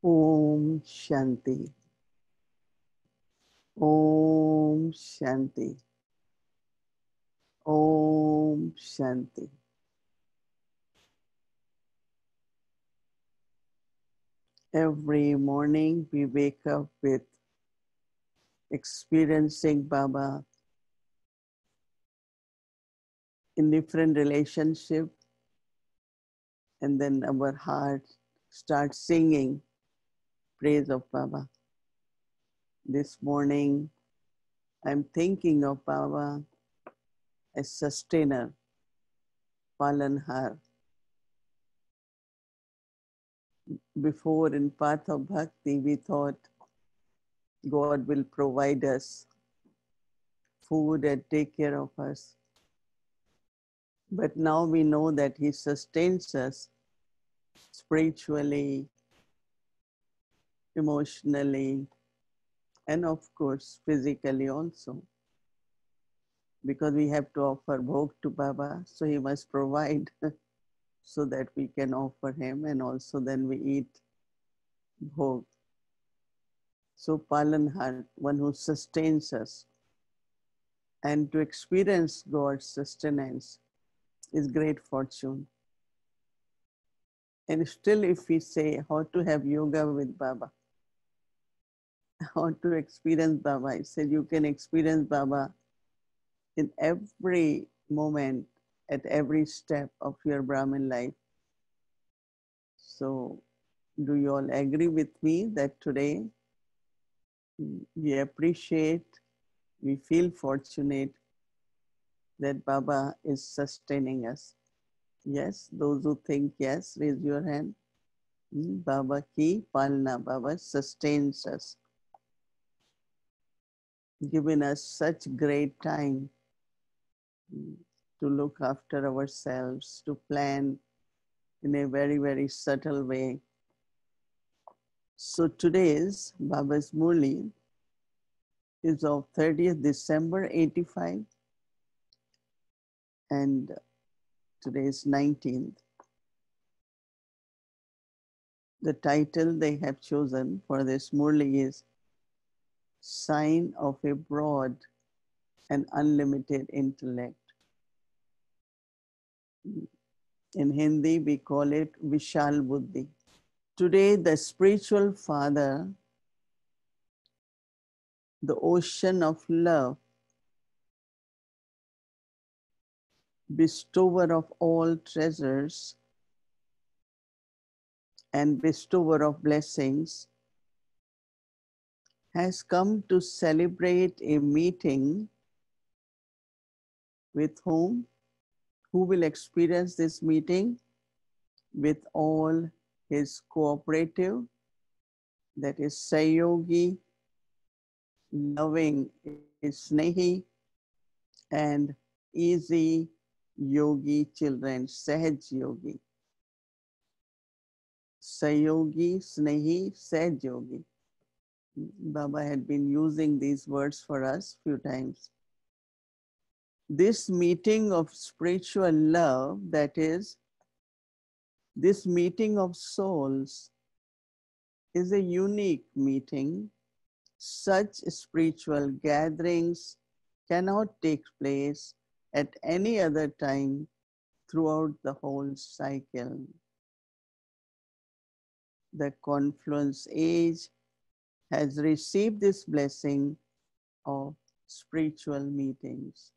Om Shanti. Om Shanti. Om Shanti. Every morning we wake up with experiencing Baba in different relationships, and then our heart starts singing praise of Baba. This morning I'm thinking of Baba as sustainer, Palanhar. Before in Path of Bhakti, we thought God will provide us food and take care of us. But now we know that He sustains us spiritually, emotionally, and of course, physically also. Because we have to offer Bhog to Baba, so He must provide so that we can offer Him, and also then we eat Bhog. So Palanhar, one who sustains us. And to experience God's sustenance is great fortune. And still if we say how to have yoga with Baba, how to experience Baba, I said you can experience Baba in every moment, at every step of your Brahmin life. So do you all agree with me that today we appreciate, we feel fortunate that Baba is sustaining us? Yes, those who think yes, raise your hand. Baba ki palna, Baba sustains us, giving us such great time to look after ourselves, to plan in a very, very subtle way. So today's Baba's Murli is of 30th December 85, and today is 19th. The title they have chosen for this Murli is Sign of a Broad and Unlimited Intellect. In Hindi, we call it Vishal Buddhi. Today, the spiritual father, the ocean of love, bestower of all treasures and bestower of blessings, has come to celebrate a meeting with whom? Who will experience this meeting? With all his cooperative, that is Sayogi, loving is Snehi, and easy yogi children, Sahaj yogi. Sayogi, Snehi, Sahaj yogi. Baba had been using these words for us few times. This meeting of spiritual love, that is, this meeting of souls, is a unique meeting. Such spiritual gatherings cannot take place at any other time throughout the whole cycle. The confluence age has received this blessing of spiritual meetings.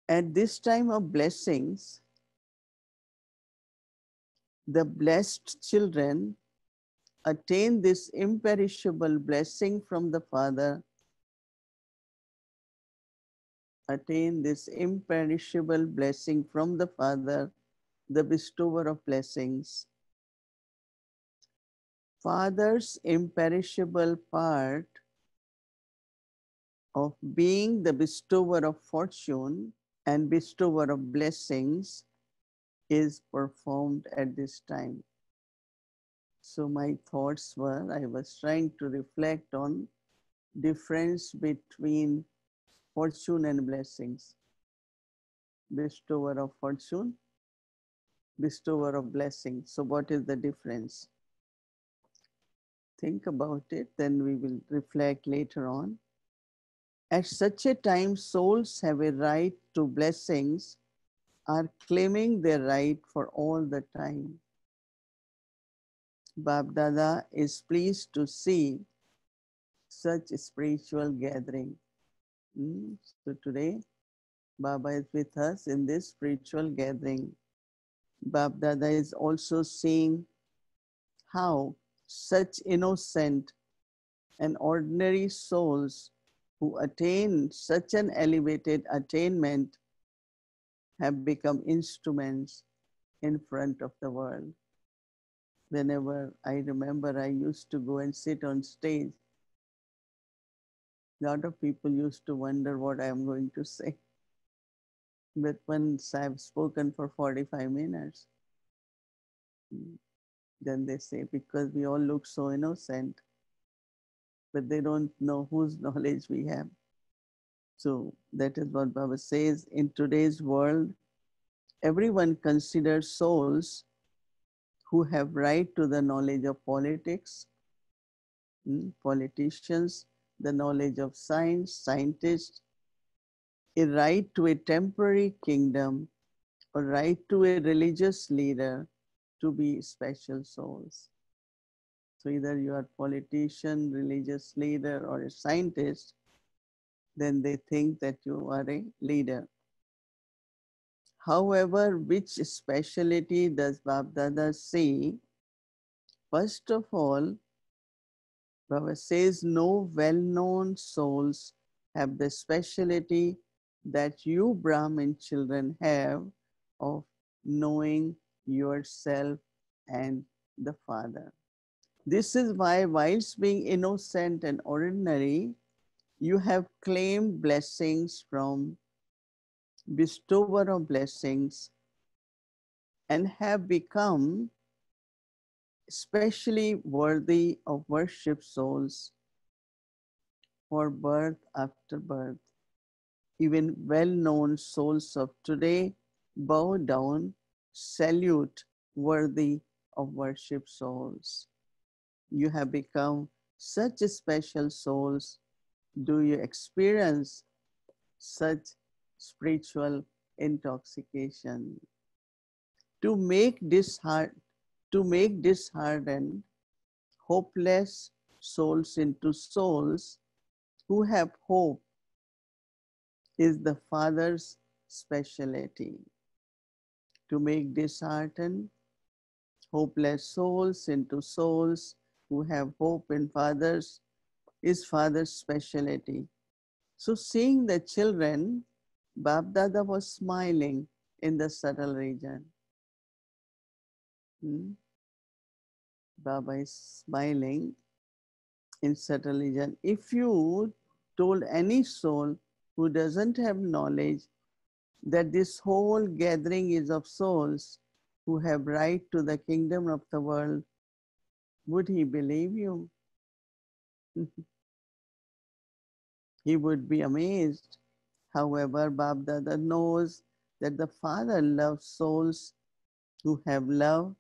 At this time of blessings, the blessed children attain this imperishable blessing from the Father, attain this imperishable blessing from the Father, the bestower of blessings. Father's imperishable part of being the bestower of fortune and bestower of blessings is performed at this time. So my thoughts were, I was trying to reflect on difference between fortune and blessings. Bestower of fortune, bestower of blessings. So what is the difference? Think about it, then we will reflect later on. At such a time, souls have a right to blessings, are claiming their right for all the time. Bab Dada is pleased to see such spiritual gathering. So today, Baba is with us in this spiritual gathering. Bab Dada is also seeing how such innocent and ordinary souls who attain such an elevated attainment have become instruments in front of the world. Whenever I remember, I used to go and sit on stage. A lot of people used to wonder what I am going to say. But once I've spoken for 45 minutes, then they say, because we all look so innocent, but they don't know whose knowledge we have. So that is what Baba says. In today's world, everyone considers souls who have right to the knowledge of politics, politicians, the knowledge of science, scientists, a right to a temporary kingdom, a right to a religious leader to be special souls. So either you are politician, religious leader, or a scientist, then they think that you are a leader. However, which speciality does Bapdada see? First of all, Baba says no well-known souls have the speciality that you Brahmin children have of knowing yourself and the Father. This is why, whilst being innocent and ordinary, you have claimed blessings from bestower of blessings and have become especially worthy of worship souls for birth after birth. Even well-known souls of today bow down, salute worthy of worship souls. You have become such special souls. Do you experience such spiritual intoxication? To make disheartened, hopeless souls into souls who have hope is the Father's specialty. To make disheartened, hopeless souls into souls who have hope in Father's is father's specialty. So seeing the children, Bab Dada was smiling in the subtle region. Hmm? Baba is smiling in subtle region. If you told any soul who doesn't have knowledge that this whole gathering is of souls who have right to the kingdom of the world, would he believe you? He would be amazed. However, Bab Dada knows that the Father loves souls who have love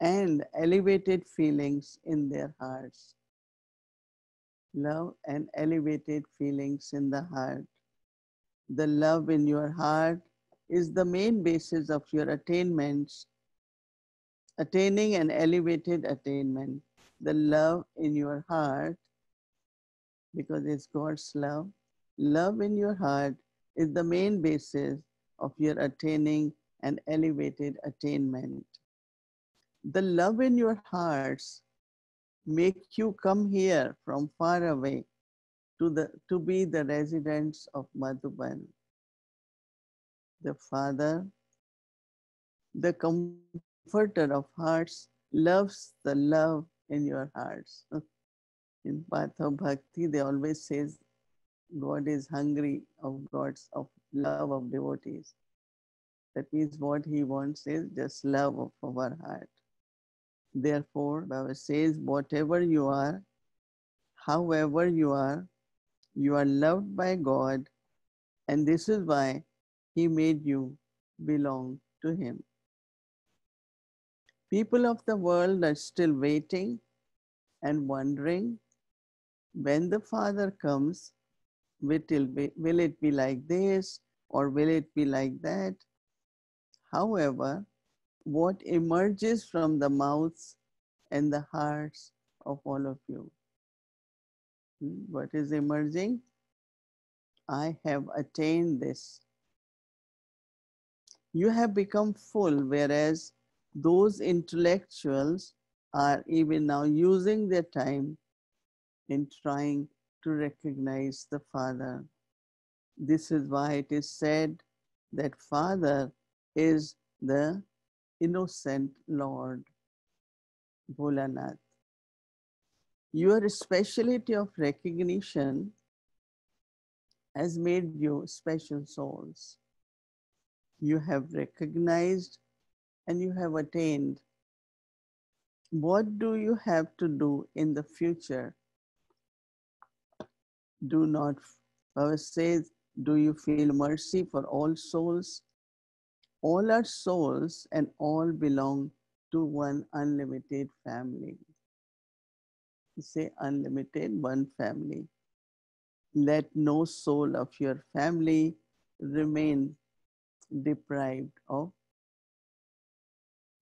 and elevated feelings in their hearts. Love and elevated feelings in the heart. The love in your heart is the main basis of your attainments, attaining an elevated attainment. The love in your heart, because it's God's love, love in your heart is the main basis of your attaining an elevated attainment. The love in your hearts make you come here from far away to be the residents of Madhuban. The Father, the comforter of hearts, loves the love in your hearts. In Path of Bhakti, they always says God is hungry of God's of love of devotees. That means what he wants is just love of our heart. Therefore, Baba says, whatever you are, however you are loved by God, and this is why he made you belong to him. People of the world are still waiting and wondering when the Father comes, will it be like this or will it be like that? However, what emerges from the mouths and the hearts of all of you? What is emerging? I have attained this. You have become full, whereas those intellectuals are even now using their time in trying to recognize the Father. This is why it is said that Father is the innocent Lord, Bholanath. Your speciality of recognition has made you special souls. You have recognized and you have attained. What do you have to do in the future? Do not, Baba says, do you feel mercy for all souls? All are souls and all belong to one unlimited family. You say unlimited, one family. Let no soul of your family remain deprived of.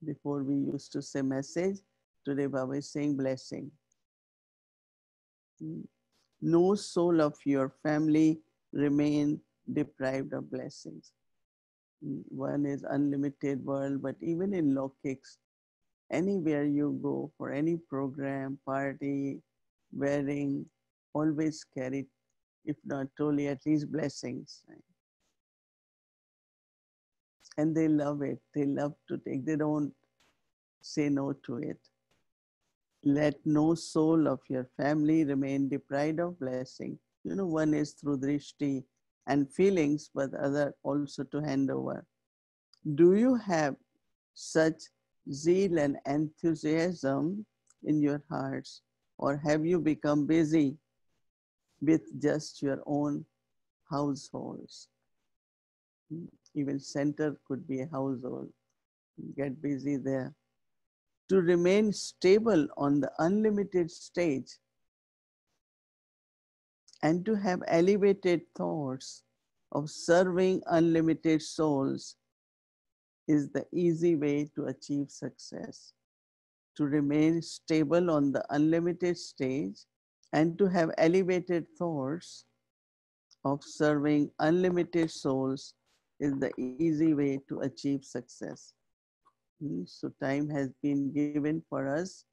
Before we used to say message, today Baba is saying blessing. No soul of your family remain deprived of blessings. One is unlimited world, but even in Lokics, anywhere you go for any program, party, wedding, always carry, if not totally, at least blessings. Right? And they love it. They love to take. They don't say no to it. Let no soul of your family remain deprived of blessing. You know, one is through drishti and feelings, but other also to hand over. Do you have such zeal and enthusiasm in your hearts, or have you become busy with just your own households? Even center could be a household. Get busy there. To remain stable on the unlimited stage and to have elevated thoughts of serving unlimited souls is the easy way to achieve success. To remain stable on the unlimited stage and to have elevated thoughts of serving unlimited souls is the easy way to achieve success. So time has been given for us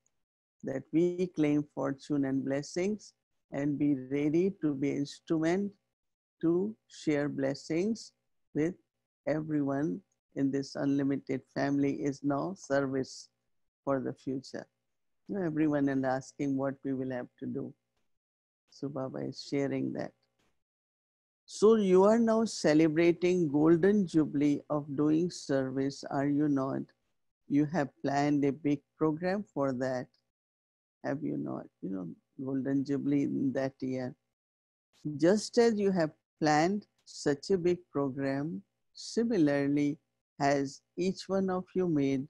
that we claim fortune and blessings and be ready to be instrument to share blessings with everyone in this unlimited family is now service for the future. Everyone is asking what we will have to do. So Baba is sharing that. So you are now celebrating golden jubilee of doing service, are you not? You have planned a big program for that, have you not? Golden jubilee in that year. Just as you have planned such a big program, similarly has each one of you made,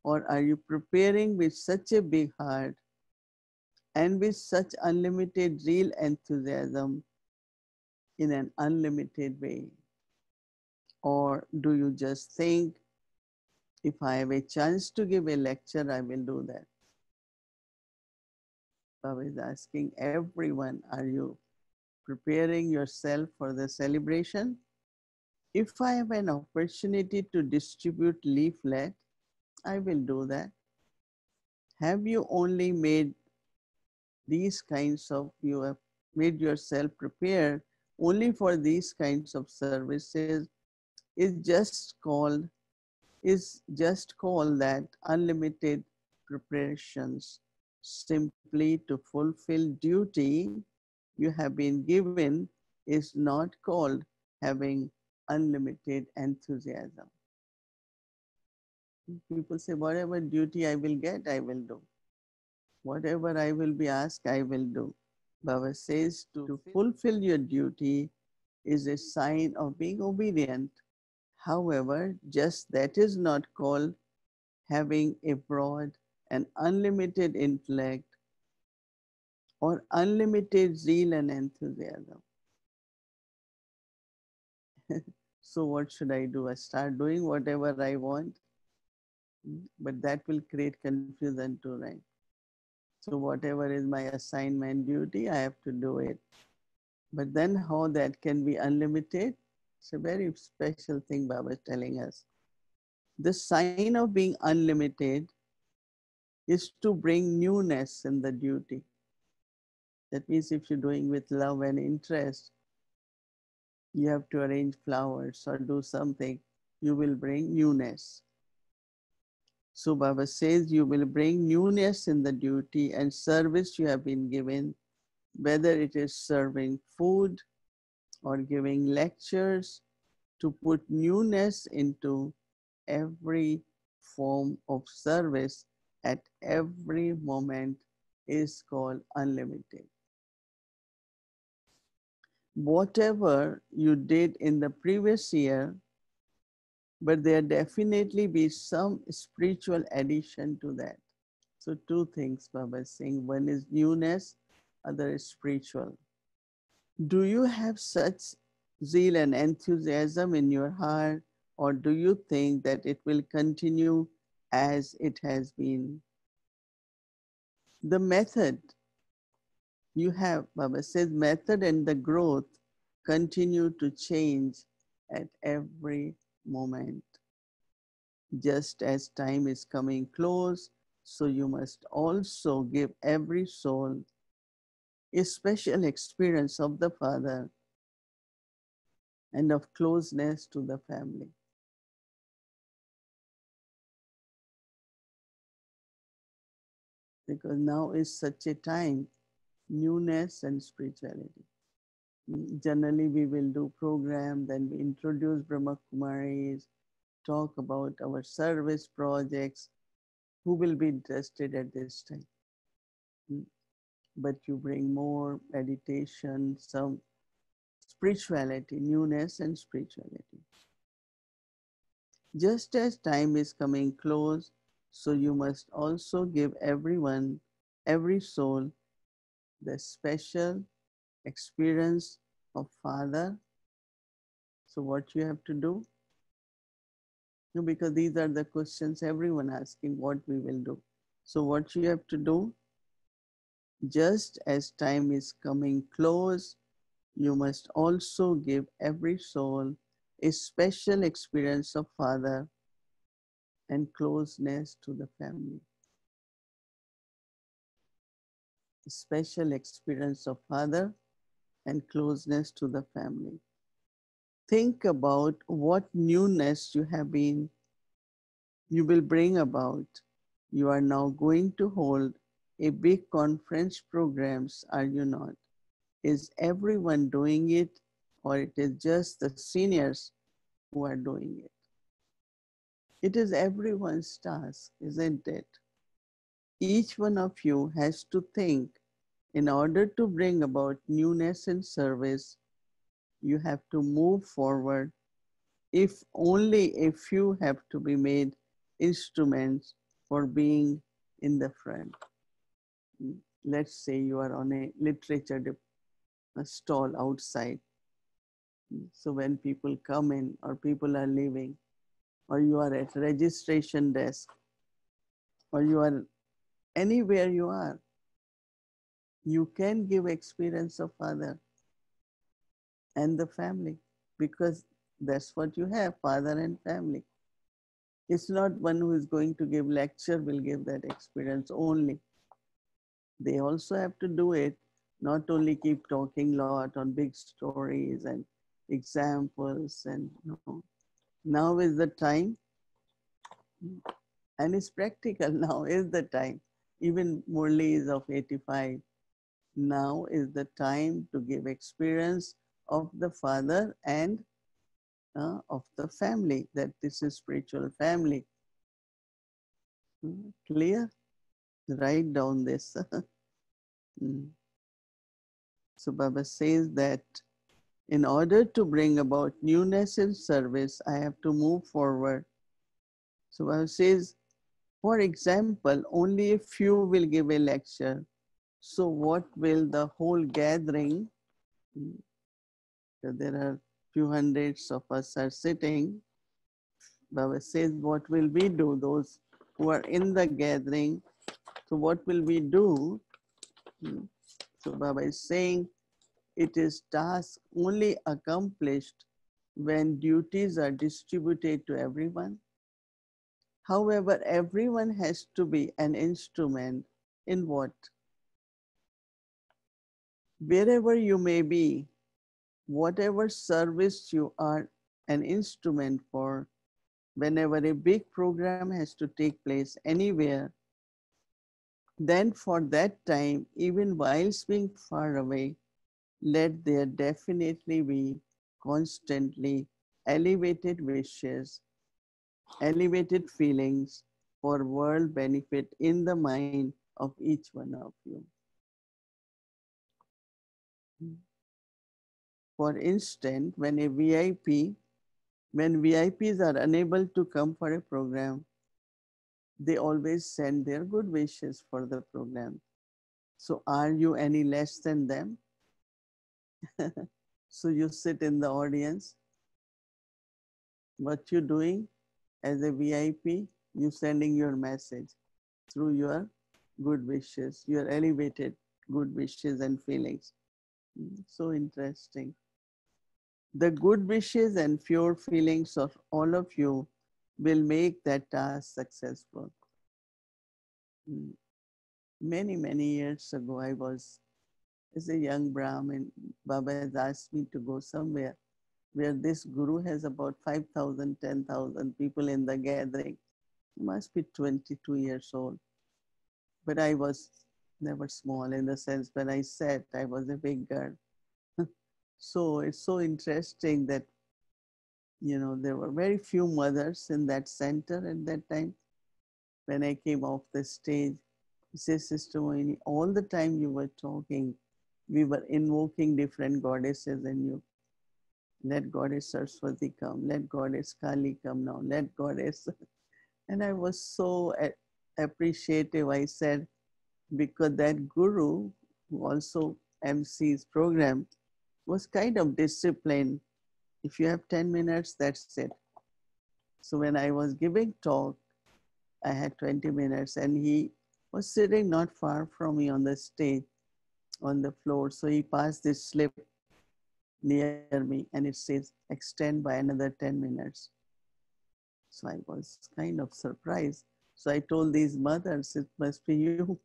or are you preparing with such a big heart and with such unlimited real enthusiasm in an unlimited way? Or do you just think, if I have a chance to give a lecture, I will do that? Baba is asking everyone, are you preparing yourself for the celebration? If I have an opportunity to distribute leaflet, I will do that. Have you only made these kinds of, you have made yourself prepared only for these kinds of services, is just called that unlimited preparations, simply to fulfill duty you have been given, is not called having unlimited enthusiasm. People say, whatever duty I will get, I will do. Whatever I will be asked, I will do. Baba says to fulfill your duty is a sign of being obedient. However, just that is not called having a broad and unlimited intellect or unlimited zeal and enthusiasm. So what should I do? I start doing whatever I want, but that will create confusion too, right? So whatever is my assignment duty, I have to do it. But then how that can be unlimited? It's a very special thing Baba is telling us. The sign of being unlimited is to bring newness in the duty. That means if you're doing with love and interest, you have to arrange flowers or do something, you will bring newness. So Baba says you will bring newness in the duty and service you have been given, whether it is serving food or giving lectures, to put newness into every form of service at every moment is called unlimited. Whatever you did in the previous year, but there definitely be some spiritual addition to that. So two things Baba is saying. One is newness, other is spiritual. Do you have such zeal and enthusiasm in your heart, or do you think that it will continue as it has been? The method you have, Baba says, method and the growth continue to change at every moment. Just as time is coming close, so you must also give every soul a special experience of the Father and of closeness to the family. Because now is such a time, newness and spirituality. Generally, we will do program, then we introduce Brahma Kumaris, talk about our service projects. Who will be interested at this time? But you bring more meditation, some spirituality, newness and spirituality. Just as time is coming close, so you must also give everyone, every soul, the special experience of Father. So what you have to do? No, because these are the questions everyone asking, what we will do. So what you have to do? Just as time is coming close, you must also give every soul a special experience of Father and closeness to the family. special experience of father and closeness to the family. Think about what newness you will bring about. You are now going to hold a big conference programs, are you not? Is everyone doing it, or it is just the seniors who are doing it? It is everyone's task, isn't it? Each one of you has to think, in order to bring about newness in service, you have to move forward. If only a few have to be made instruments for being in the front. Let's say you are on a literature a stall outside. So when people come in or people are leaving, or you are at registration desk, or you are anywhere you are, you can give experience of father and the family, because that's what you have, father and family. It's not one who is going to give lecture will give that experience only. They also have to do it, not only keep talking lot on big stories and examples and no. Now is the time, and it's practical. Now is the time. Even Murli is of 85. Now is the time to give experience of the father and of the family, that this is spiritual family. Clear? Write down this. So Baba says that in order to bring about newness in service, I have to move forward. So Baba says, for example, only a few will give a lecture. So what will the whole gathering, so there are few hundreds of us are sitting. Baba says, what will we do, those who are in the gathering? So what will we do? So Baba is saying, it is task only accomplished when duties are distributed to everyone. However, everyone has to be an instrument in what? Wherever you may be, whatever service you are an instrument for, whenever a big program has to take place anywhere, then for that time, even whilst being far away, let there definitely be constantly elevated wishes, elevated feelings for world benefit in the mind of each one of you. For instance, when VIPs are unable to come for a program, they always send their good wishes for the program. So are you any less than them? So you sit in the audience. What you're doing as a VIP, you sending your message through your good wishes, your elevated good wishes and feelings. So interesting. The good wishes and pure feelings of all of you will make that task successful. Many, many years ago, I was, as a young Brahmin, Baba has asked me to go somewhere where this guru has about 5,000, 10,000 people in the gathering. Must be 22 years old. But I was never small, in the sense when I sat, I was a big girl. So it's so interesting that, there were very few mothers in that center at that time. When I came off the stage, he says, Sister Mohini, all the time you were talking, we were invoking different goddesses in you. Let Goddess Saraswati come, let Goddess Kali come now, let Goddess. And I was so appreciative. I said, because that guru, who also MC's program, was kind of disciplined. If you have 10 minutes, that's it. So when I was giving talk, I had 20 minutes and he was sitting not far from me on the stage, on the floor. So he passed this slip near me and it says, extend by another 10 minutes. So I was kind of surprised. So I told these mothers, it must be you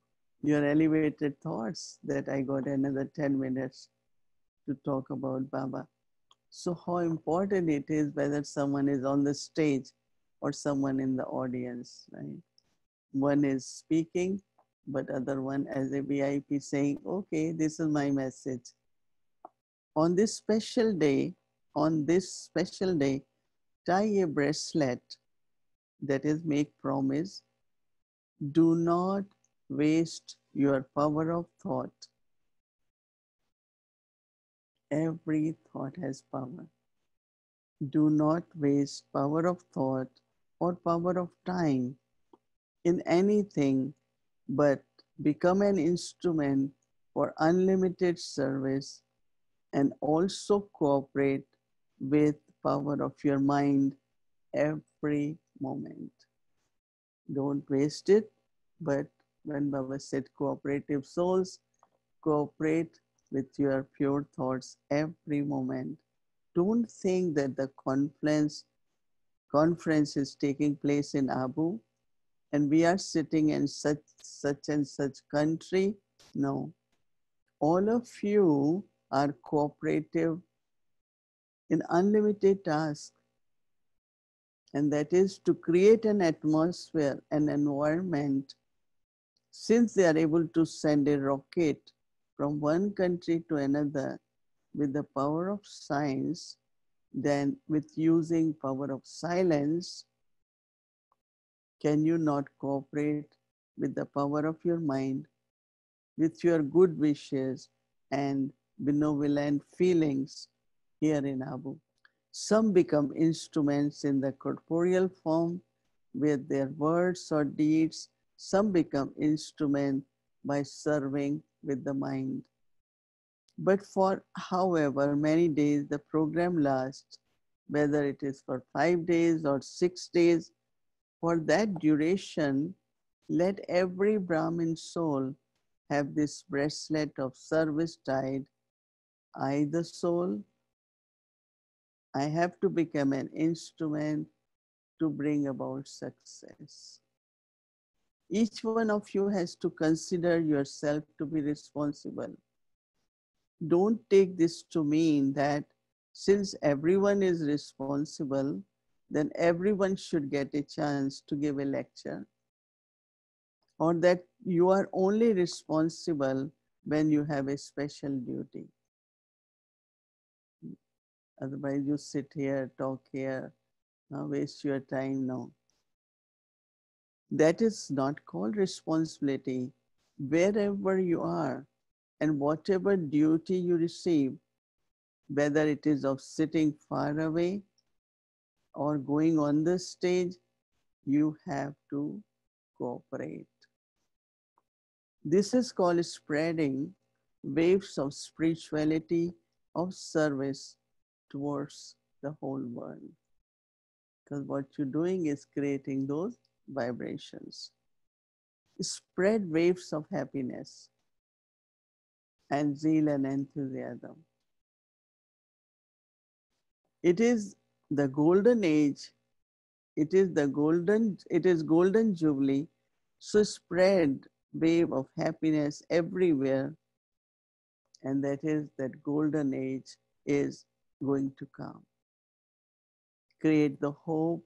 your elevated thoughts that I got another 10 minutes to talk about Baba. So how important it is whether someone is on the stage or someone in the audience, right? One is speaking, but other one as a VIP saying, okay, this is my message. On this special day, on this special day, tie a bracelet that is make promise. Do not waste your power of thought. Every thought has power. Do not waste power of thought or power of time in anything, but become an instrument for unlimited service and also cooperate with power of your mind every moment. Don't waste it, but when Baba said cooperative souls, cooperate with your pure thoughts every moment. Don't think that the conference is taking place in Abu and we are sitting in such and such country. No, all of you are cooperative in unlimited task, and that is to create an atmosphere, an environment. Since they are able to send a rocket from one country to another with the power of science, then with using power of silence, can you not cooperate with the power of your mind, with your good wishes and benevolent feelings here in Abu? Some become instruments in the corporeal form with their words or deeds. Some become instruments by serving with the mind. But for however many days the program lasts, whether it is for 5 days or 6 days, for that duration, let every Brahmin soul have this bracelet of service tied. I, the soul, I have to become an instrument to bring about success. Each one of you has to consider yourself to be responsible. Don't take this to mean that since everyone is responsible, then everyone should get a chance to give a lecture, or that you are only responsible when you have a special duty. Otherwise, you sit here, talk here, waste your time. No. That is not called responsibility. Wherever you are and whatever duty you receive, whether it is of sitting far away or going on the stage, you have to cooperate. This is called spreading waves of spirituality, of service towards the whole world. Because what you're doing is creating those vibrations. Spread waves of happiness and zeal and enthusiasm. It is the golden age. It is golden jubilee. So spread wave of happiness everywhere. And that is that golden age is going to come. Create the hope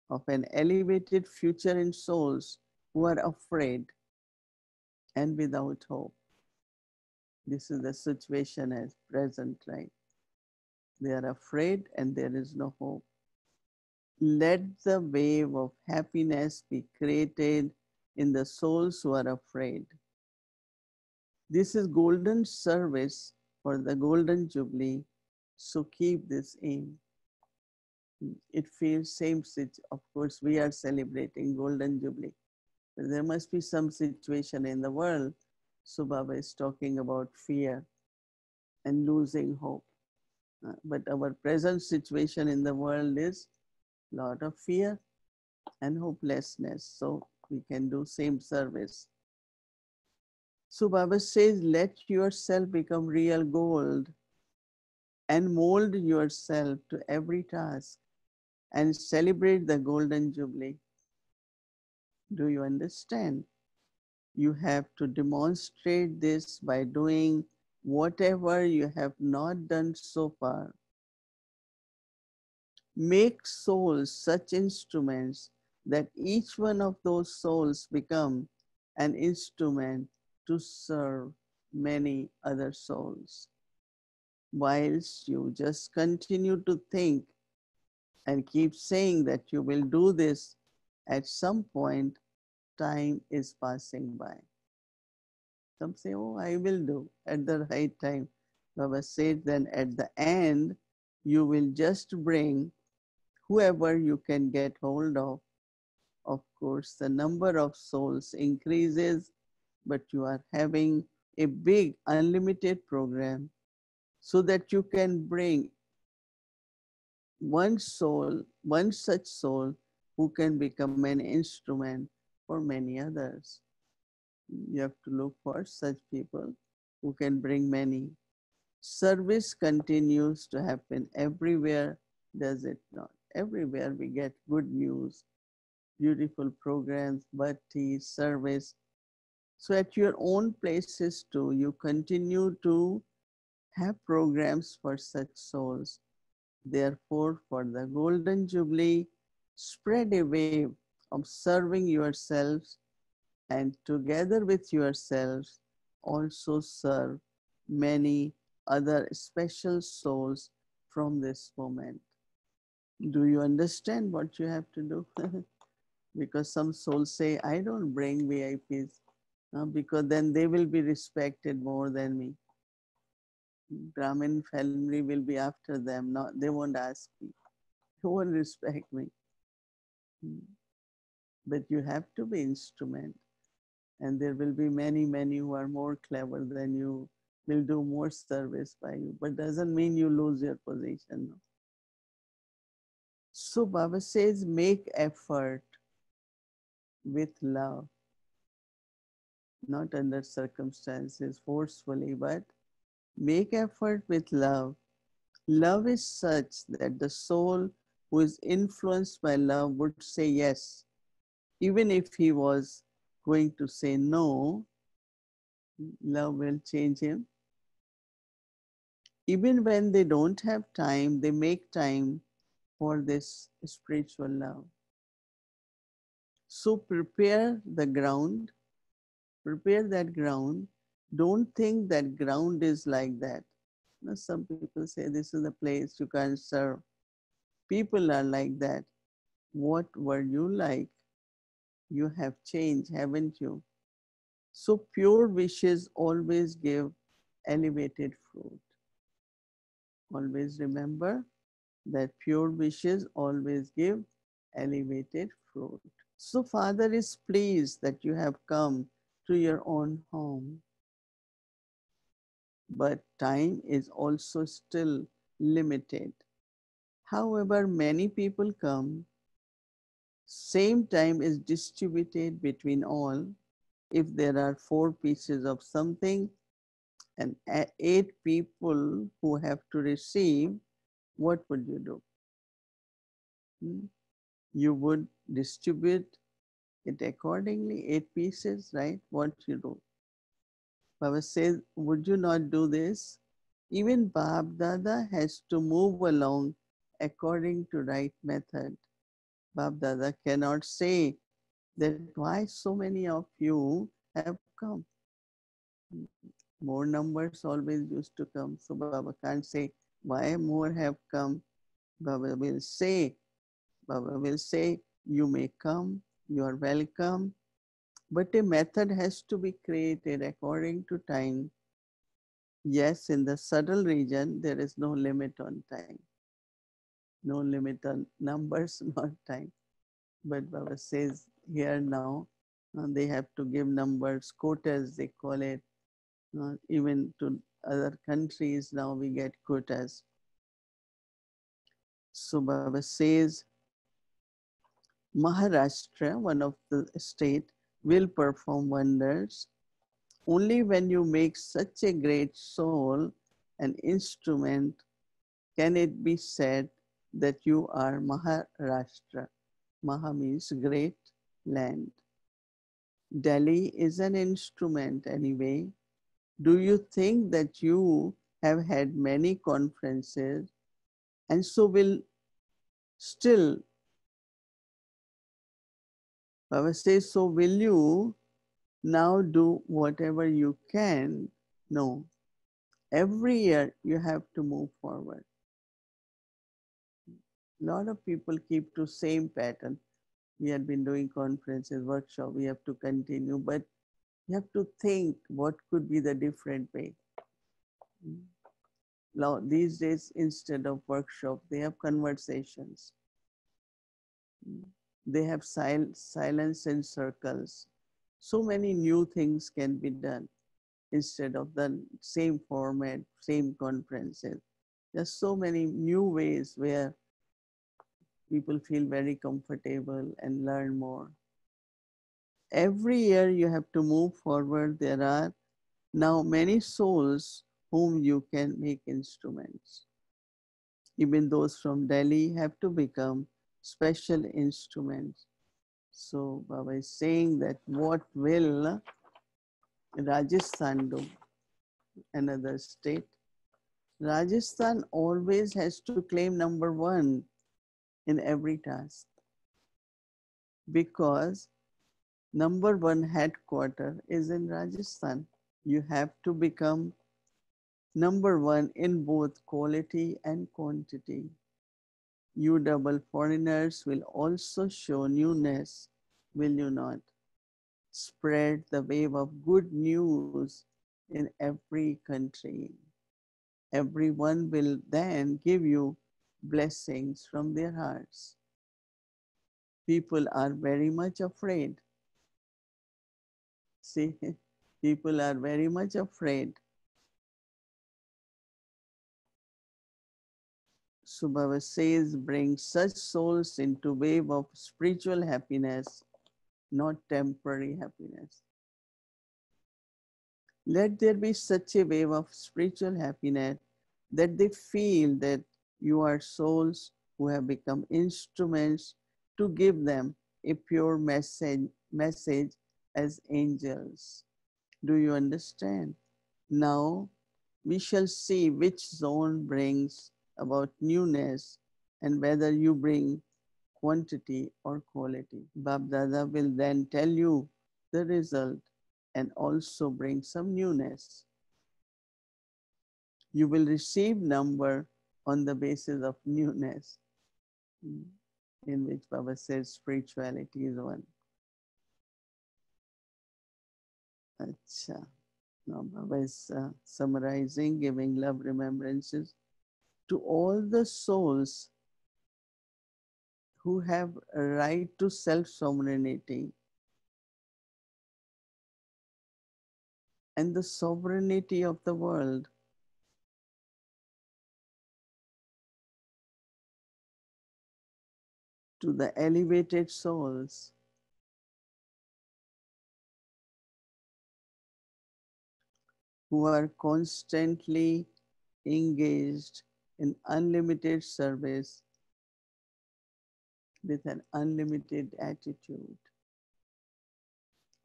of an elevated future in souls who are afraid and without hope. This is the situation as present, right? They are afraid and there is no hope. Let the wave of happiness be created in the souls who are afraid. This is golden service for the golden jubilee. So keep this aim. It feels same, of course, we are celebrating golden jubilee. But there must be some situation in the world. So Baba is talking about fear and losing hope. But our present situation in the world is a lot of fear and hopelessness. So we can do same service. So Baba says, let yourself become real gold and mold yourself to every task and celebrate the golden jubilee. Do you understand? You have to demonstrate this by doing whatever you have not done so far. Make souls such instruments that each one of those souls become an instrument to serve many other souls. Whilst you just continue to think and keep saying that you will do this, at some point, time is passing by. Some say, oh, I will do at the right time. Baba said, then at the end, you will just bring whoever you can get hold of. Of course, the number of souls increases, but you are having a big unlimited program so that you can bring one soul, one such soul who can become an instrument for many others. You have to look for such people who can bring many. Service continues to happen everywhere, does it not? Everywhere we get good news, beautiful programs, bhakti, service. So at your own places too, you continue to have programs for such souls. Therefore, for the Golden Jubilee, spread a wave of serving yourselves and together with yourselves also serve many other special souls from this moment. Do you understand what you have to do? Because some souls say, I don't bring VIPs because then they will be respected more than me. Brahmin family will be after them. Not, they won't ask me. They won't respect me. But you have to be instrument. And there will be many, many who are more clever than you, will do more service by you. But doesn't mean you lose your position. So Baba says, make effort with love, not under circumstances forcefully, but make effort with love. Love is such that the soul who is influenced by love would say yes. Even if he was going to say no, love will change him. Even when they don't have time, they make time for this spiritual love. So prepare the ground, prepare that ground. Don't think that ground is like that. You know, some people say this is a place you can't serve. People are like that. What were you like? You have changed, haven't you? So pure wishes always give elevated fruit. Always remember that pure wishes always give elevated fruit. So Father is pleased that you have come to your own home. But time is also still limited. However, many people come, same time is distributed between all. If there are 4 pieces of something and 8 people who have to receive, what would you do? You would distribute it accordingly, 8 pieces, right? What you do? Baba says, would you not do this? Even Bab Dada has to move along according to right method. Bab Dada cannot say that why so many of you have come. More numbers always used to come. So Baba can't say why more have come. Baba will say, you may come, you are welcome. But a method has to be created according to time. Yes, in the subtle region, there is no limit on time. No limit on numbers, not time. But Baba says here now, they have to give numbers, quotas, they call it. Even to other countries now we get quotas. So Baba says, Maharashtra, one of the state, will perform wonders. Only when you make such a great soul an instrument can it be said that you are Maharashtra. Maha means great land. Delhi is an instrument anyway. Do you think that you have had many conferences and so will still, Baba says, so will you now do whatever you can? No. Every year you have to move forward. A lot of people keep to same pattern. We had been doing conferences, workshop, we have to continue, but you have to think what could be the different way. Now, these days, instead of workshop, they have conversations. They have silence in circles. So many new things can be done instead of the same format, same conferences. There's so many new ways where people feel very comfortable and learn more. Every year you have to move forward. There are now many souls whom you can make instruments. Even those from Delhi have to become special instruments. So Baba is saying that what will Rajasthan do? Another state. Rajasthan always has to claim number one in every task because number one headquarter is in Rajasthan. You have to become number one in both quality and quantity. You double foreigners will also show newness, will you not? Spread the wave of good news in every country. Everyone will then give you blessings from their hearts. People are very much afraid. See, people are very much afraid. Subhava says, bring such souls into wave of spiritual happiness, not temporary happiness. Let there be such a wave of spiritual happiness that they feel that you are souls who have become instruments to give them a pure message as angels. Do you understand? Now we shall see which zone brings about newness and whether you bring quantity or quality. Bab Dada will then tell you the result and also bring some newness. You will receive number on the basis of newness, in which Baba says spirituality is one. Acha. Now Baba is summarizing, giving love remembrances to all the souls who have a right to self-sovereignty and the sovereignty of the world. To the elevated souls who are constantly engaged in unlimited service with an unlimited attitude.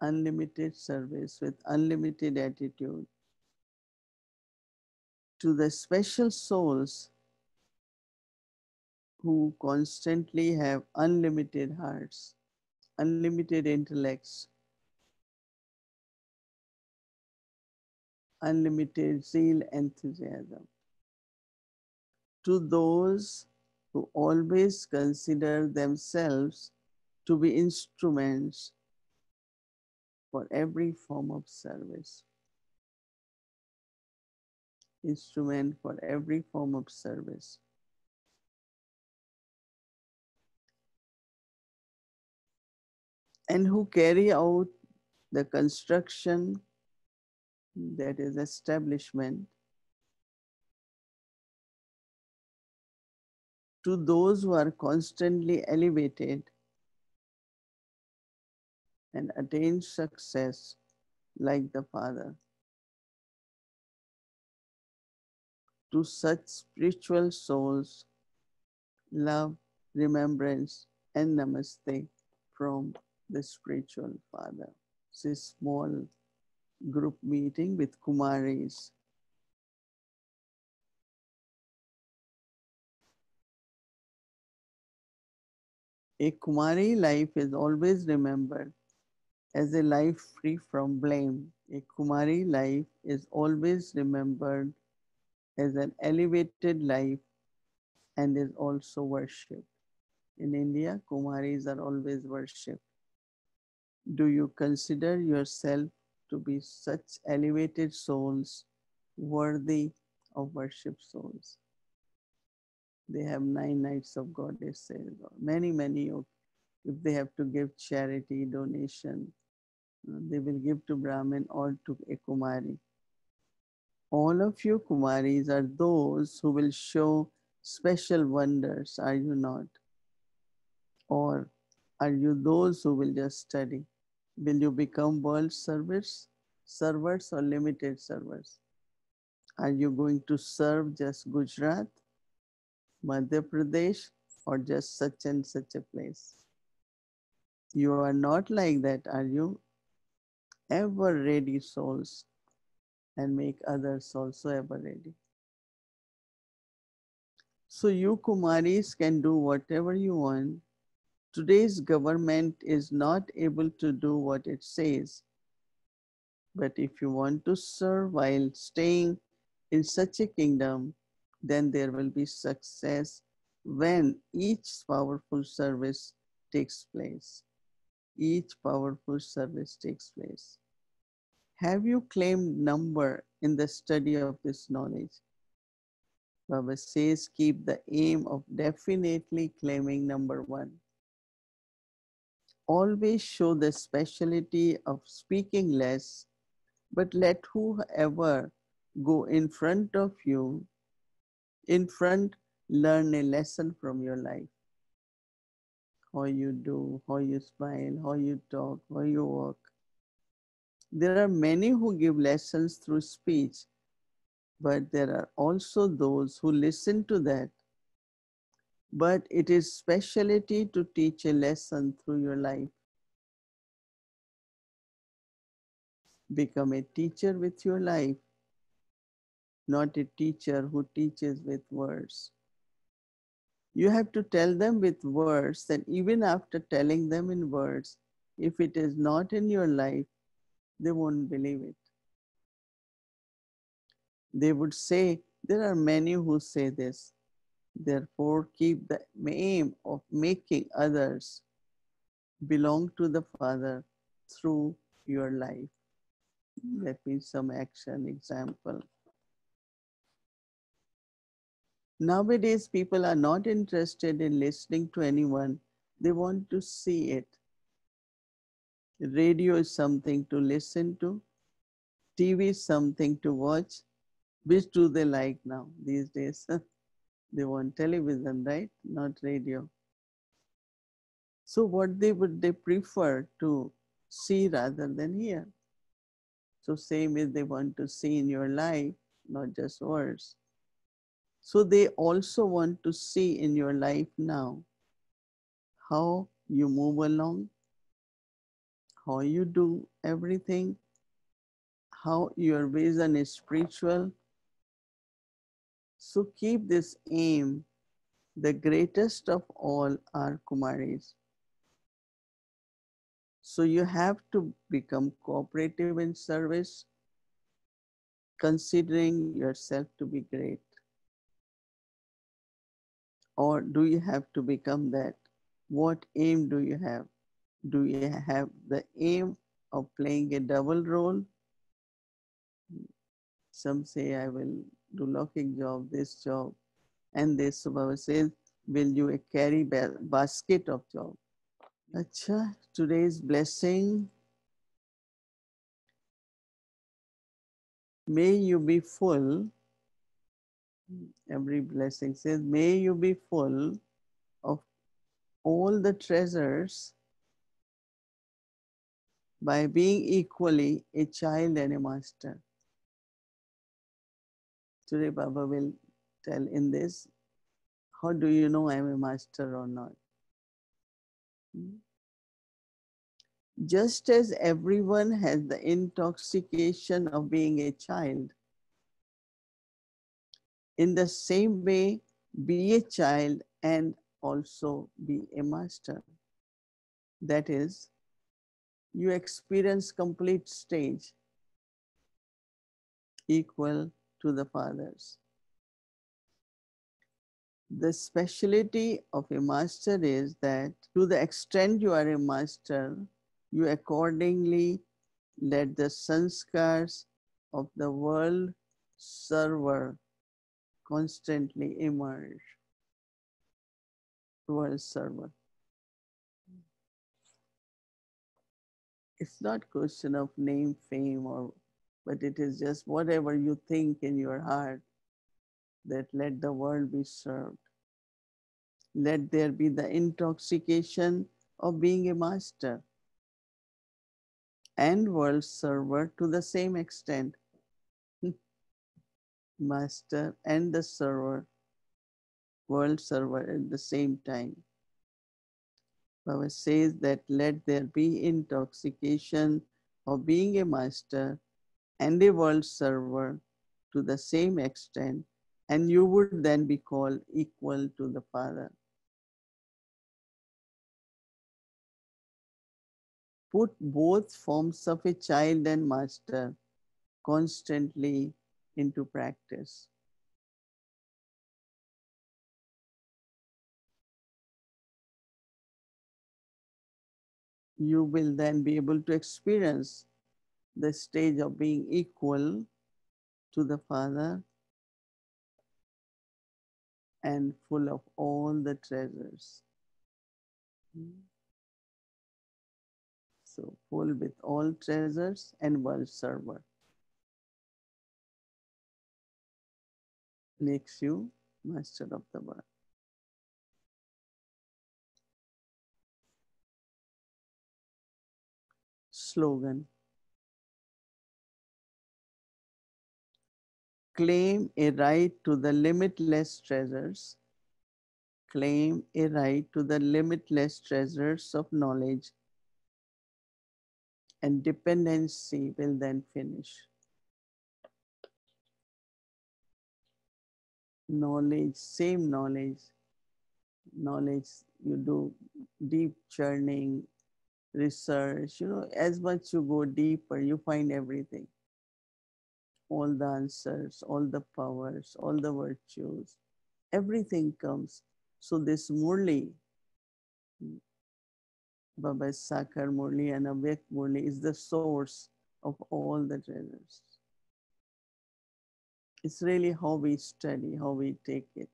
Unlimited service with unlimited attitude. To the special souls who constantly have unlimited hearts, unlimited intellects, unlimited zeal, enthusiasm. To those who always consider themselves to be instruments for every form of service. Instrument for every form of service. And who carry out the construction, that is establishment, to those who are constantly elevated and attain success like the Father. To such spiritual souls, love, remembrance, and namaste from the spiritual Father. It's a small group meeting with Kumaris. A Kumari life is always remembered as a life free from blame. A Kumari life is always remembered as an elevated life and is also worshipped. In India, Kumaris are always worshipped. Do you consider yourself to be such elevated souls worthy of worship souls? They have 9 nights of goddesses, or many. If they have to give charity, donation, they will give to Brahmin or to a Kumari. All of you Kumaris are those who will show special wonders, are you not? Or are you those who will just study? Will you become world servers or limited servers? Are you going to serve just Gujarat, Madhya Pradesh, or just such and such a place? You are not like that, are you? Ever ready souls, and make others also ever ready. So you Kumaris can do whatever you want. Today's government is not able to do what it says. But if you want to serve while staying in such a kingdom, then there will be success when each powerful service takes place. Each powerful service takes place. Have you claimed number in the study of this knowledge? Baba says, keep the aim of definitely claiming number one. Always show the speciality of speaking less, but let whoever go in front of you, in front, learn a lesson from your life. How you do, how you smile, how you talk, how you walk. There are many who give lessons through speech, but there are also those who listen to that. But it is speciality to teach a lesson through your life. Become a teacher with your life, not a teacher who teaches with words. You have to tell them with words that even after telling them in words, if it is not in your life, they won't believe it. They would say, there are many who say this. Therefore, keep the aim of making others belong to the Father through your life. Let me some action example. Nowadays, people are not interested in listening to anyone. They want to see it. Radio is something to listen to. TV is something to watch. Which do they like now these days? They want television, right? Not radio. So what would they prefer to see rather than hear? So same is they want to see in your life, not just words. So they also want to see in your life now how you move along, how you do everything, how your vision is spiritual. So keep this aim. The greatest of all are Kumaris. So you have to become cooperative in service, considering yourself to be great. Or do you have to become that? What aim do you have? Do you have the aim of playing a double role? Some say, I will do locking job, this job. And this Baba says, will you carry basket of job? Acha, today's blessing. May you be full. Every blessing says, may you be full of all the treasures by being equally a child and a master. Today, Baba will tell in this, how do you know I'm a master or not? Just as everyone has the intoxication of being a child, in the same way, be a child and also be a master. That is, you experience complete stage equal to the Father's. The speciality of a master is that to the extent you are a master, you accordingly let the sanskars of the world server constantly emerge. World server. It's not question of name, fame, or but it is just whatever you think in your heart that let the world be served. Let there be the intoxication of being a master and world server to the same extent. Master and the server, world server at the same time. Baba says that let there be intoxication of being a master and a world server to the same extent, and you would then be called equal to the Father. Put both forms of a child and master constantly into practice. You will then be able to experience the stage of being equal to the Father and full of all the treasures. So full with all treasures and world server makes you master of the world. Slogan: claim a right to the limitless treasures. Claim a right to the limitless treasures of knowledge, and dependency will then finish. Knowledge, same knowledge, you do deep churning, research, as much you go deeper, you find everything. All the answers, all the powers, all the virtues, everything comes. So this Murli, Baba's Sakar Murli and Avyakt Murli is the source of all the treasures. It's really how we study, how we take it.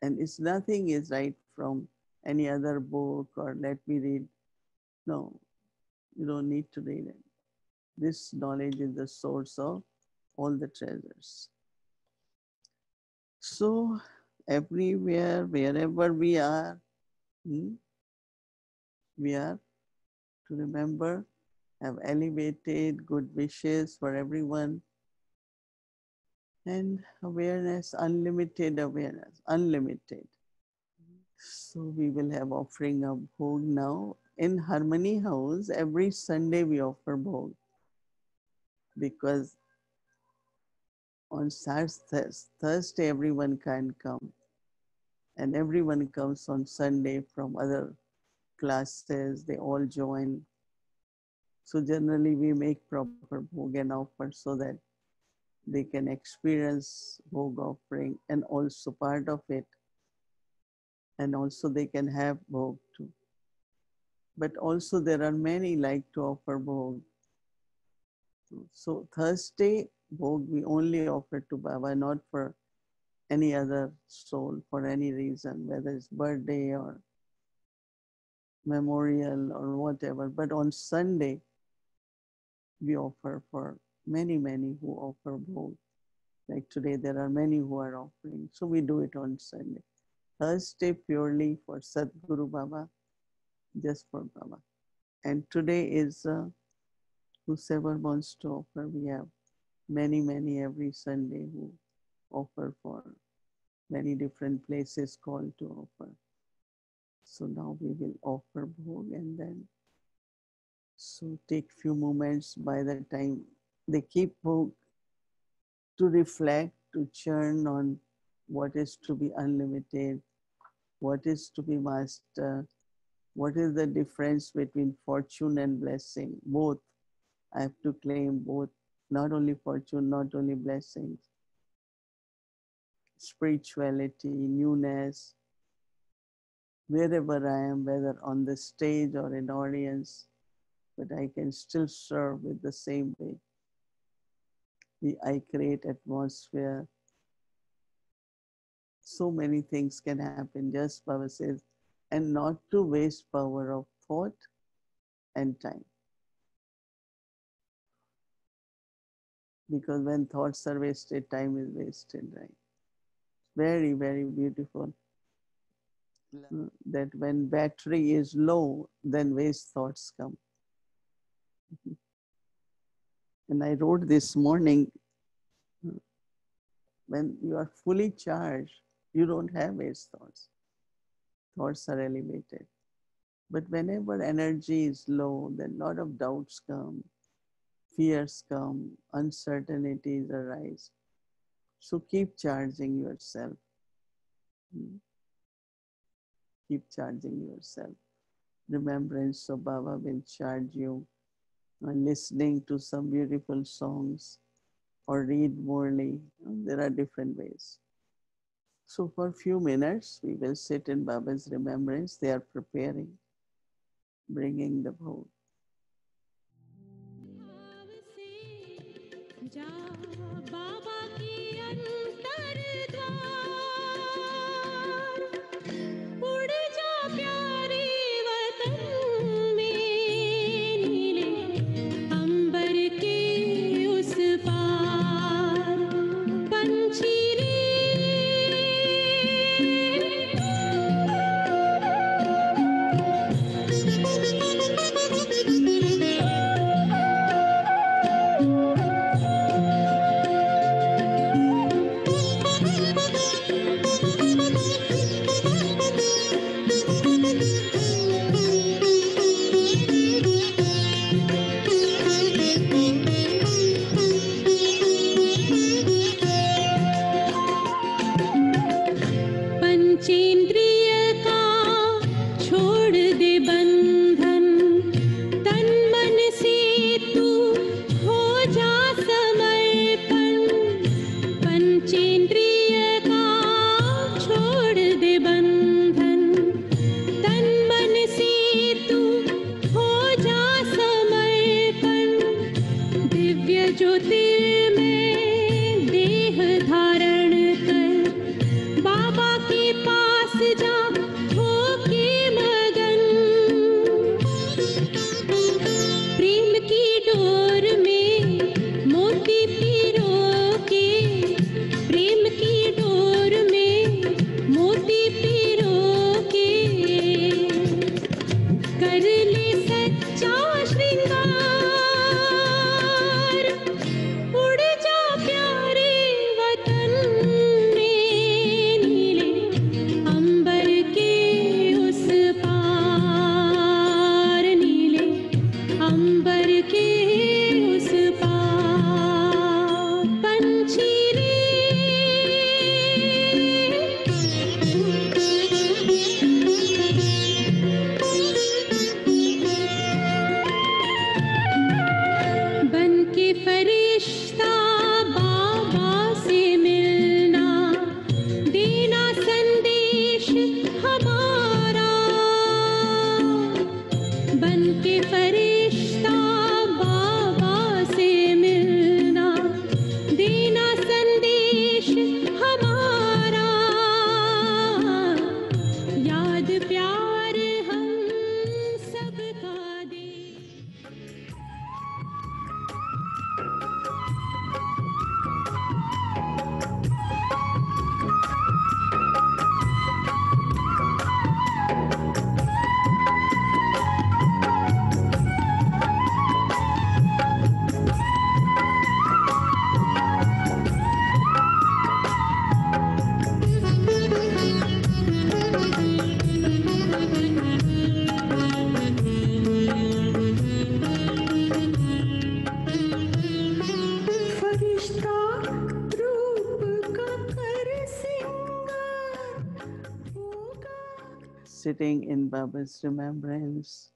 And it's nothing is right from any other book or let me read. No, you don't need to read it. This knowledge is the source of all the treasures. So everywhere, wherever we are, we are to remember, have elevated good wishes for everyone and awareness, unlimited awareness, unlimited. So we will have offering of Bhog now. In Harmony House, every Sunday we offer Bhog because on Thursday everyone can come and everyone comes on Sunday from other classes, they all join. So generally we make proper Bhog and offer so that they can experience Bhog offering and also part of it. And also they can have Bhog too. But also there are many like to offer Bhog. So Thursday Bhog we only offer to Baba, not for any other soul for any reason, whether it's birthday or memorial or whatever. But on Sunday, we offer for many who offer Bhog. Like today, there are many who are offering. So we do it on Sunday. Thursday, purely for Sadhguru Baba, just for Baba. And today is whosoever wants to offer. We have many every Sunday who offer for many different places called to offer. So now we will offer Bhog and then So take few moments by the time they keep Bhog to reflect, to churn on what is to be unlimited, what is to be master, what is the difference between fortune and blessing. Both. I have to claim both, not only fortune, not only blessings, spirituality, newness, wherever I am, whether on the stage or in audience, but I can still serve with the same way. I create atmosphere. So many things can happen, just Baba says, and not to waste power of thought and time. Because when thoughts are wasted, time is wasted, right? Very, very beautiful. That when battery is low, then waste thoughts come. And I wrote this morning, when you are fully charged, you don't have waste thoughts. Thoughts are elevated. But whenever energy is low, then a lot of doubts come, fears come, uncertainties arise. So keep charging yourself. Keep charging yourself. Remembrance of Baba will charge you. Listening to some beautiful songs or read Murli. There are different ways. So for a few minutes, we will sit in Baba's remembrance. They are preparing, bringing the Bhog. sitting in Baba's remembrance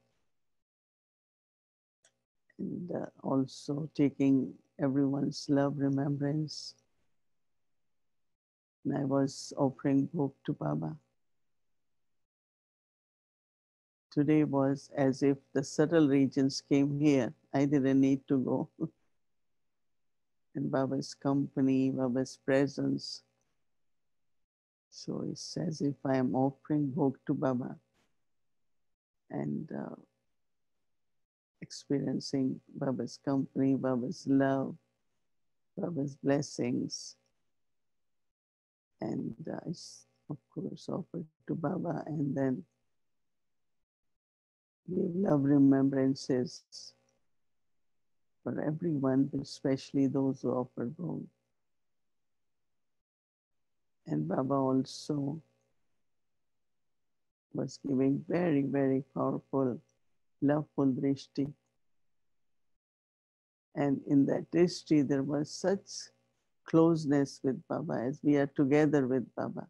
and also taking everyone's love remembrance. And I was offering Bhog to Baba. Today was as if the subtle regions came here. I didn't need to go. And Baba's company, Baba's presence. So it's as if I am offering Bhog to Baba and experiencing Baba's company, Baba's love, Baba's blessings. And of course, offer to Baba and then give love remembrances for everyone, but especially those who offer Bhog. And Baba also was giving very, very powerful, loveful drishti. And in that drishti, there was such closeness with Baba as we are together with Baba.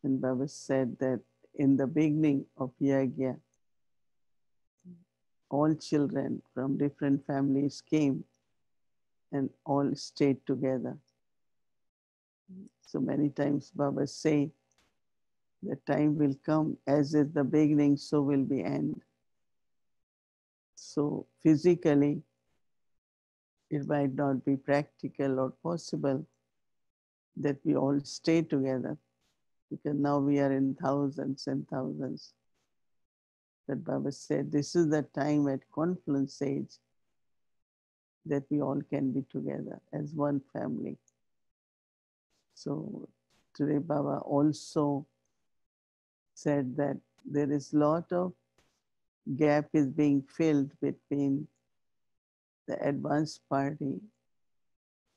And Baba said that in the beginning of Yagya, all children from different families came and all stayed together. So many times Baba say, the time will come as is the beginning, so will be end. So physically, it might not be practical or possible that we all stay together because now we are in thousands and thousands. But Baba said, this is the time at confluence age that we all can be together as one family. So today Baba also said that there is lot of gap is being filled between the advanced party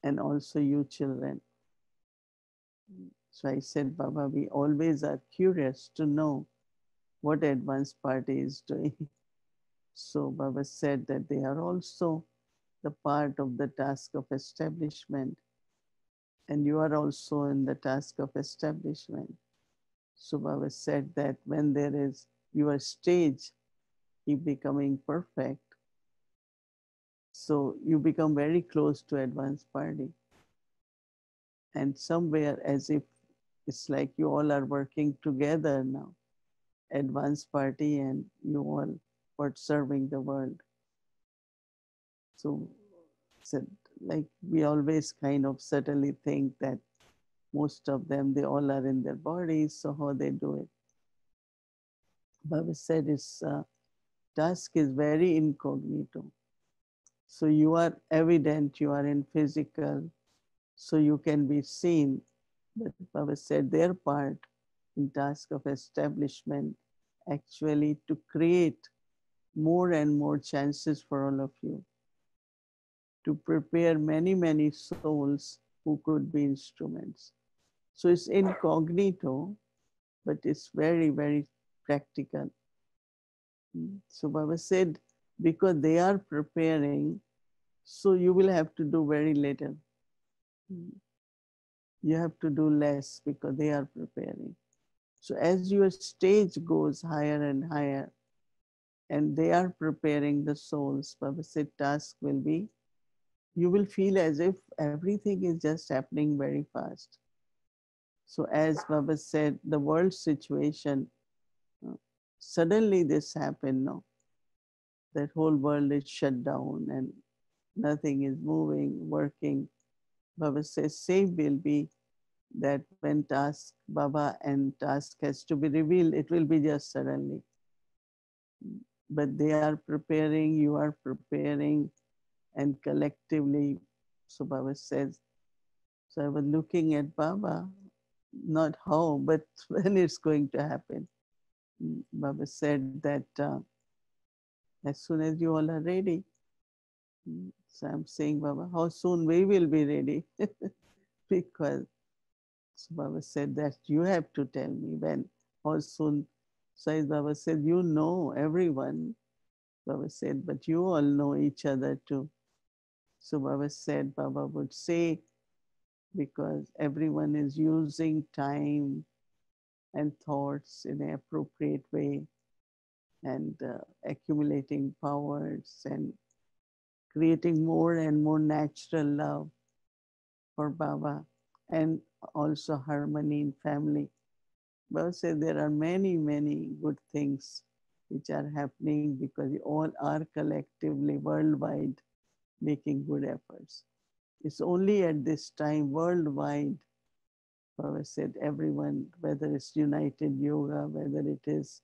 and also you children. So I said, Baba, we always are curious to know what advanced party is doing. So Baba said that they are also the part of the task of establishment, and you are also in the task of establishment. So Baba said that when there is your stage keep becoming perfect, so you become very close to advanced party. And somewhere as if it's like you all are working together now, advanced party and you all for serving the world. So said like we always kind of subtly think that most of them, they all are in their bodies, so how they do it. Baba said its task is very incognito. So you are evident, you are in physical, so you can be seen. But Baba said their part in task of establishment actually to create more and more chances for all of you, to prepare many, many souls who could be instruments. So it's incognito, but it's very, very practical. So Baba said, because they are preparing, so you will have to do very little. You have to do less because they are preparing. So as your stage goes higher and higher, and they are preparing the souls, Baba said task will be, you will feel as if everything is just happening very fast. So as Baba said, the world situation, uh, suddenly this happened, no? That whole world is shut down and nothing is moving, working. Baba says same will be that when task, Baba and task has to be revealed, it will be just suddenly. But they are preparing, you are preparing, and collectively, so Baba says, so I was looking at Baba, not how, but when it's going to happen. Baba said that as soon as you all are ready, so I'm saying, Baba, how soon we will be ready? Because so Baba said that you have to tell me when, how soon. So as Baba said, you know everyone. Baba said, but you all know each other too. So Baba said, Baba would say, because everyone is using time and thoughts in an appropriate way, and accumulating powers and creating more and more natural love for Baba, and also harmony in family. Baba said there are many, many good things which are happening because we all are collectively worldwide making good efforts. It's only at this time worldwide, Baba said, everyone, whether it's United Yoga, whether it is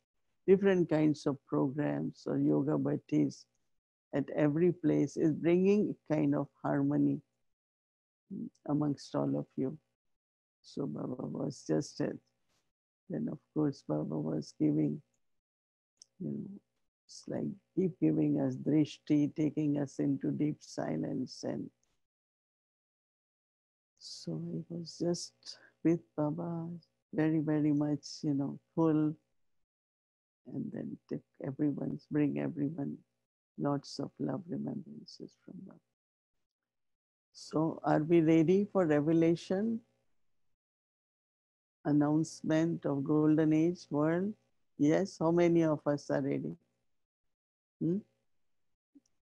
different kinds of programs or yoga bhattis at every place, is bringing kind of harmony amongst all of you. So Baba was just then of course Baba was giving, it's like keep giving us drishti, taking us into deep silence. And so I was just with Baba, very, very much, full, and then bring everyone lots of love remembrances from Baba. So are we ready for revelation, announcement of golden age world? Yes, how many of us are ready? Hmm?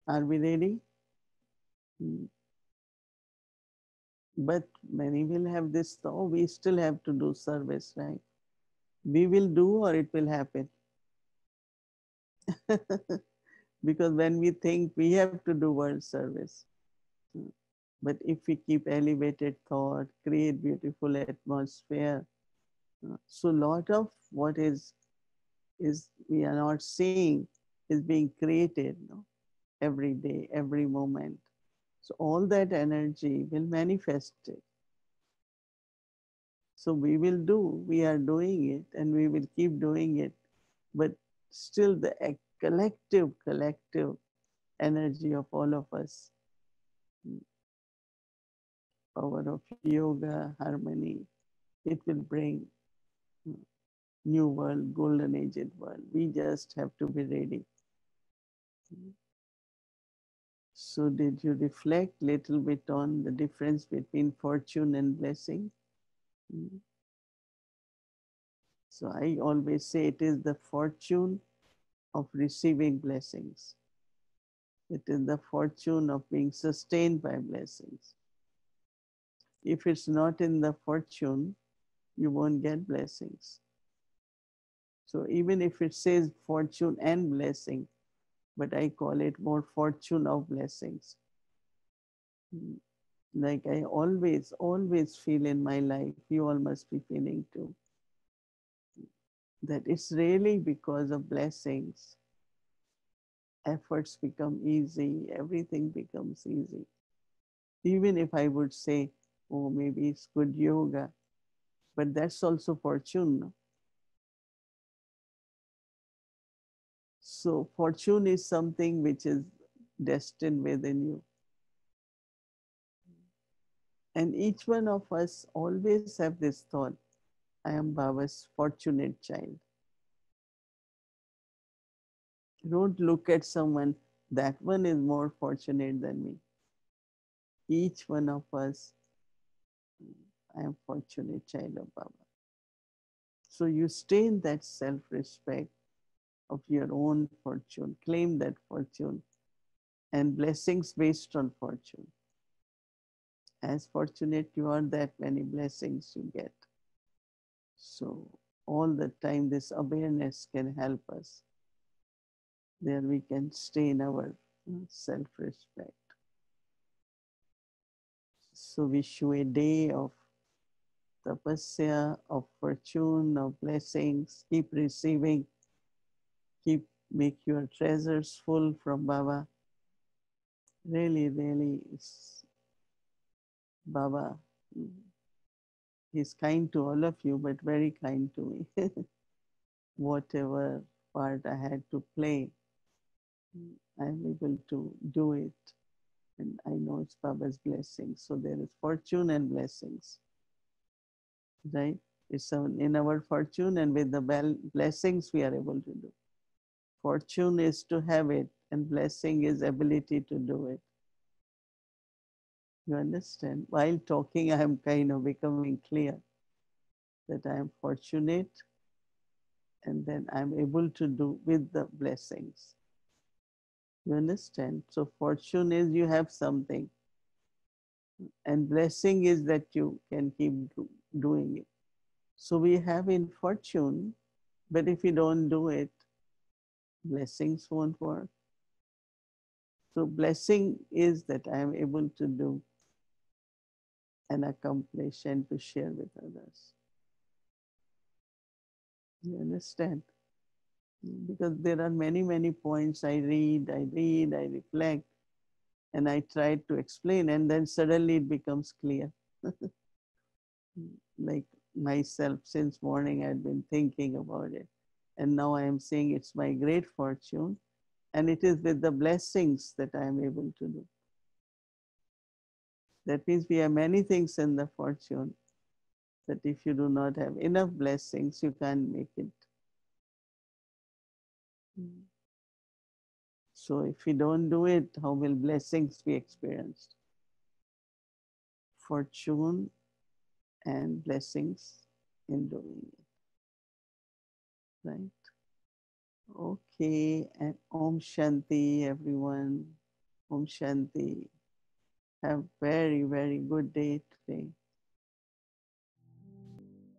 Are we ready? Hmm. But many will have this thought, we still have to do service, right? We will do or it will happen. Because when we think we have to do world service, but if we keep elevated thought, create beautiful atmosphere, so lot of what is we are not seeing is being created, every day, every moment. So all that energy will manifest it. So we will do, we are doing it, and we will keep doing it. But still the collective energy of all of us, power of yoga, harmony, it will bring new world, golden aged world. We just have to be ready. So did you reflect little bit on the difference between fortune and blessing? So I always say it is the fortune of receiving blessings. It is the fortune of being sustained by blessings. If it's not in the fortune, you won't get blessings. So even if it says fortune and blessing, but I call it more fortune of blessings. Like I always feel in my life, you all must be feeling too, that it's really because of blessings. Efforts become easy, everything becomes easy. Even if I would say, oh, maybe it's good yoga, but that's also fortune. No? So fortune is something which is destined within you. And each one of us always have this thought, I am Baba's fortunate child. Don't look at someone, that one is more fortunate than me. Each one of us, I am fortunate child of Baba. So you stay in that self-respect of your own fortune, claim that fortune, and blessings based on fortune. As fortunate you are, that many blessings you get. So all the time this awareness can help us. There we can stay in our self-respect. So wish you a day of tapasya, of fortune, of blessings. Keep receiving. Make your treasures full from Baba. Really, really, Baba, he's kind to all of you, but very kind to me. Whatever part I had to play, I'm able to do it. And I know it's Baba's blessings. So there is fortune and blessings, right? It's in our fortune, and with the blessings we are able to do. Fortune is to have it, and blessing is ability to do it. You understand? While talking, I am kind of becoming clear. that I am fortunate and then I'm able to do with the blessings. You understand? So fortune is you have something, and blessing is that you can keep doing it. So we have in fortune, but if you don't do it, blessings won't work. So blessing is that I am able to do and accomplish and to share with others. You understand? Because there are many, many points I reflect, and I try to explain, and then suddenly it becomes clear. Like myself, since morning I've been thinking about it, and now I am saying it's my great fortune, and it is with the blessings that I am able to do. That means we have many things in the fortune that if you do not have enough blessings, you can't make it. So if we don't do it, how will blessings be experienced? Fortune and blessings in doing it, right? Okay, and Om Shanti, everyone. Om Shanti. Have very, very good day today.